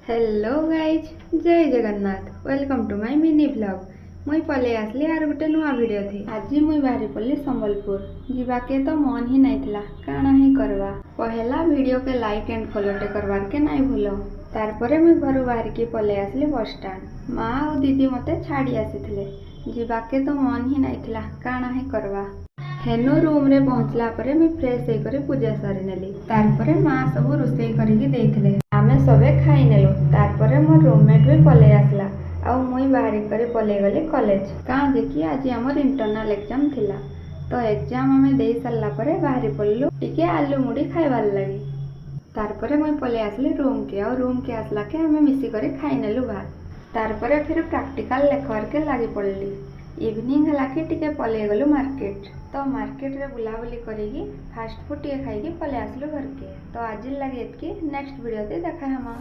Hello guys जय Jagannath welcome to my mini blog मुई पले आसली आर गोटे नुआ वीडियो थी आज मुई बाहरी पड़ली संबलपुर जीवाके तो मन ही नहीं थिला काना ही करवा पहला वीडियो के लाइक एंड फॉलो टे करवार के नहीं भूलो तारपरे मुई घर बाहर की पले आसली बस स्टैंड माँ और दीदी मते छाड़ी आसीथिले जीवाके तो मन ही नहीं थिला काना ही करवा हेनु रूम रे पहुंचला परे मैं फ्रेश होई करे पूजा सारी नेली तारपरे माँ सब रोसई करिकी देइथिले आमे सबे खाई नेलु तारपरे मोर रूममेट भी पले आसला आउ मुई बाहरी करे पले गली कॉलेज कहाँ जे कि आज हमर इंटरनल एग्जाम थिला तो एग्जाम आमे देई सारला परे बाहरी पड़लु टिके आलू मुड़ी खाइबार लागि तारपरे मुई पले आसली रूम के आउ रूम के आसला के आमे मिसी करे खाई नेलु भात तारपरे फिर प्रैक्टिकल लेखवार के लागि पड़ली इवनिंग हला कि टिके पले गलु मार्केट तो मार्केट रे बुलाबुली करिकी फास्ट फूड टिके खाइकी पले आसलु घर के तो आज लगे नेक्स्ट वीडियो दे देखा हमा।